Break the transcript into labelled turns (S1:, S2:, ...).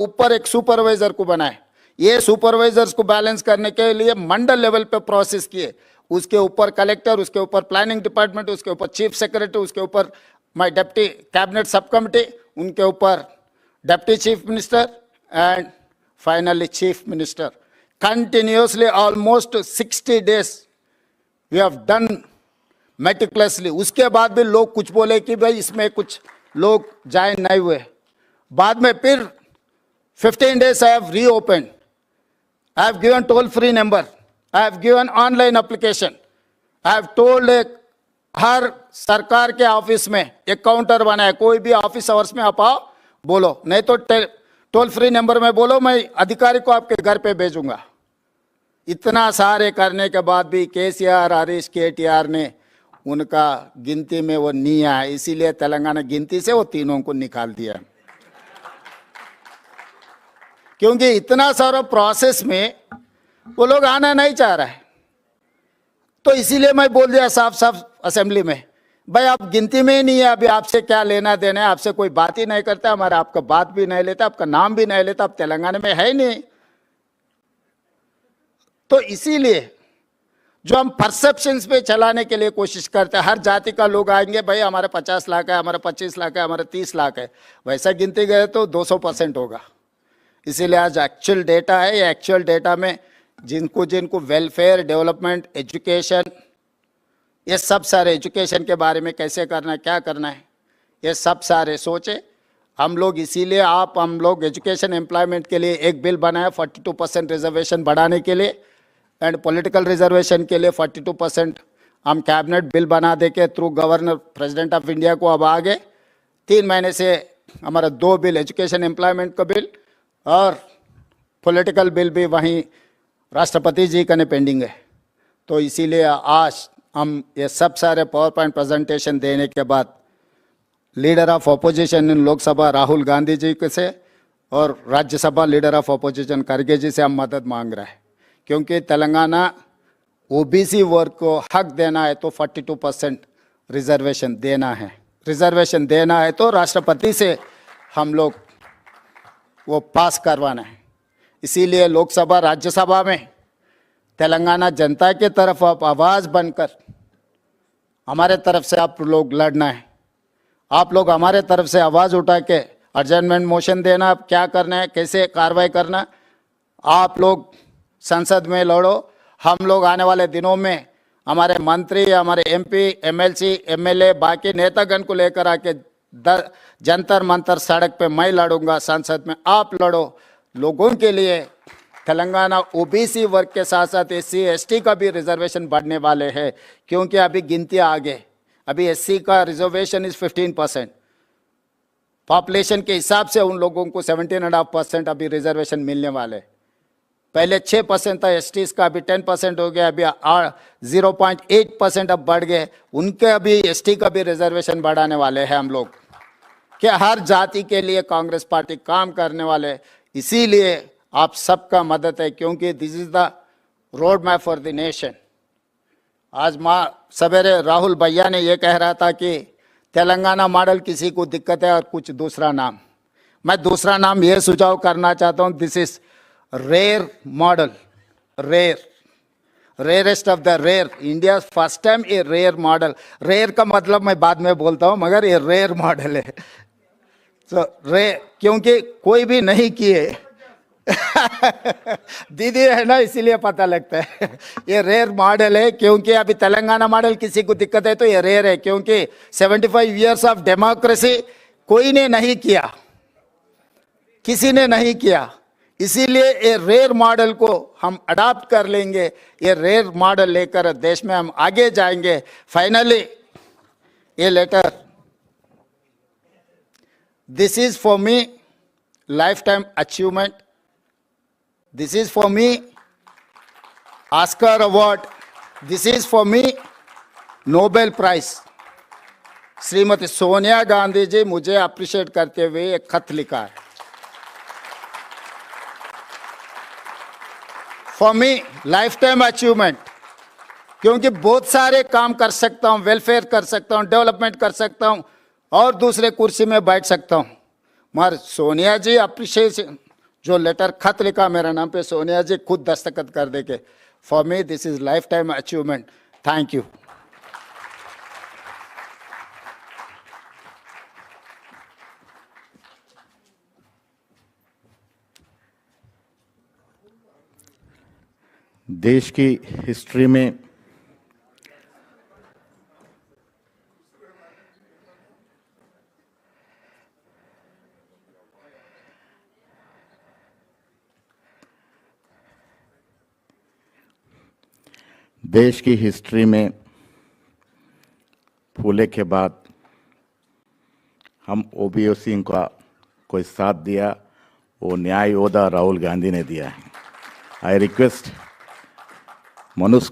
S1: ऊपर एक सुपरवाइजर को बनाए, ये सुपरवाइजर्स को बैलेंस करने के लिए मंडल लेवल पे प्रोसेस किए, उसके ऊपर कलेक्टर, उसके ऊपर प्लानिंग डिपार्टमेंट, उसके ऊपर चीफ सेक्रेटरी, उसके ऊपर my deputy cabinet sub committee, उनके ऊपर deputy chief minister and finally chief minister. Continuously almost 60 days we have done meticulously. उसके बाद भी लोग कुछ बोले कि भाई इसमें कुछ लोग ज्वाइन नहीं हुए। बाद में फिर 15 days I have reopen, I have given toll free number, I have given online application, I have told her सरकार के ऑफिस में एक काउंटर बनाया, कोई भी ऑफिस आवर्स में आप आओ बोलो, नहीं तो टोल फ्री नंबर में बोलो, मैं अधिकारी को आपके घर पे भेजूंगा। इतना सारे करने के बाद भी केसीआर, हरीश, केटीआर ने उनका गिनती में वो नहीं आया, इसीलिए तेलंगाना गिनती से वो तीनों को निकाल दिया। क्योंकि इतना सारा प्रोसेस में वो लोग आना नहीं चाह रहा है, तो इसीलिए मैं बोल दिया साफ साफ असेंबली में, भाई आप गिनती में ही नहीं है, अभी आपसे क्या लेना देना है, आपसे कोई बात ही नहीं करता, हमारा आपका बात भी नहीं लेता, आपका नाम भी नहीं लेता, आप तेलंगाना में है ही नहीं। तो इसीलिए जो हम परसेप्शंस पे चलाने के लिए कोशिश करते हैं, हर जाति का लोग आएंगे, भाई हमारे 50 लाख है, हमारा 25 लाख है, हमारा 30 लाख है, वैसा गिनती गए तो 200% होगा। इसीलिए आज एक्चुअल डेटा है, ये एक्चुअल डेटा में जिनको जिनको वेलफेयर, डेवलपमेंट, एजुकेशन, ये सब सारे एजुकेशन के बारे में कैसे करना है, क्या करना है, ये सब सारे सोचे हम लोग। इसीलिए हम लोग एजुकेशन एम्प्लॉयमेंट के लिए एक बिल बनाया 42% रिजर्वेशन बढ़ाने के लिए, एंड पॉलिटिकल रिजर्वेशन के लिए 42% हम कैबिनेट बिल बना दे के through governor president of India को अब आगे 3 महीने से हमारा 2 बिल, एजुकेशन एम्प्लॉयमेंट का बिल और पॉलिटिकल बिल भी वहीं राष्ट्रपति जी का ने पेंडिंग है। तो इसीलिए आज हम ये सब सारे पावर पॉइंट प्रेजेंटेशन देने के बाद leader of opposition in Lok Sabha Rahul Gandhi ji से और राज्यसभा लीडर ऑफ अपोजिशन खड़गे जी से हम मदद मांग रहे हैं, क्योंकि तेलंगाना ओबीसी वर्ग को हक देना है तो 42% रिजर्वेशन देना है। रिजर्वेशन देना है तो राष्ट्रपति से हम लोग वो पास करवाना है। इसीलिए लोकसभा, राज्यसभा में तेलंगाना जनता के तरफ आप आवाज़ बनकर हमारे तरफ से आप लोग लड़ना है। आप लोग हमारे तरफ से आवाज़ उठा के अर्जेंटमेंट मोशन देना, क्या करना है, कैसे कार्रवाई करना, आप लोग संसद में लड़ो। हम लोग आने वाले दिनों में हमारे मंत्री, हमारे एमपी, एमएलसी, एमएलए, बाकी नेतागण को लेकर आके जंतर मंतर सड़क पे मैं लड़ूंगा, संसद में आप लड़ो। लोगों के लिए तेलंगाना ओबीसी वर्ग के साथ साथ एससी एसटी का भी रिजर्वेशन बढ़ने वाले हैं, क्योंकि अभी गिनती आगे, अभी एससी का रिजर्वेशन इज 15%, पॉपुलेशन के हिसाब से उन लोगों को 17.5% अभी रिजर्वेशन मिलने वाले। पहले 6% था एसटीज का, अभी 10% हो गया, अभी 0.8% अब बढ़ गए। उनके अभी एसटी का भी रिजर्वेशन बढ़ाने वाले हैं हम लोग, कि हर जाति के लिए कांग्रेस पार्टी काम करने वाले। इसीलिए आप सबका मदद है, क्योंकि this is the road map for the nation. आज सवेरे राहुल भैया ने ये कह रहा था कि तेलंगाना मॉडल किसी को दिक्कत है और कुछ दूसरा नाम। मैं दूसरा नाम ये सुझाव करना चाहता हूँ, this is rare model, rarest of the rare, India first time a rare model. Rare का मतलब मैं बाद में बोलता हूँ, मगर ये रेयर मॉडल है। तो क्योंकि कोई भी नहीं किए दीदी है ना, इसीलिए पता लगता है ये रेयर मॉडल है। क्योंकि अभी तेलंगाना मॉडल किसी को दिक्कत है तो ये रेयर है, क्योंकि 75 ईयर्स ऑफ डेमोक्रेसी कोई ने नहीं किया, किसी ने नहीं किया। इसीलिए ये रेयर मॉडल को हम अडॉप्ट कर लेंगे, ये रेयर मॉडल लेकर देश में हम आगे जाएंगे। फाइनली ये letter, this is for me life time achievement, this is for me Oscar award, this is for me Nobel prize. Shrimati Sonia Gandhi ji मुझे अप्रिशिएट करते हुए एक खत लिखा है। For me life time achievement, क्योंकि बहुत सारे काम कर सकता हूँ, वेलफेयर कर सकता हूँ, डेवलपमेंट कर सकता हूँ और दूसरे कुर्सी में बैठ सकता हूँ, मगर सोनिया जी अप्रिशिएशन जो लेटर खत लिखा मेरा नाम पे, सोनिया जी खुद दस्तखत कर दे के, for me this is life time achievement. Thank you.
S2: देश की हिस्ट्री में फूले के बाद हम ओबीसी का कोई साथ दिया, वो न्याय योद्धा राहुल गांधी ने दिया है। आई रिक्वेस्ट मनुष्य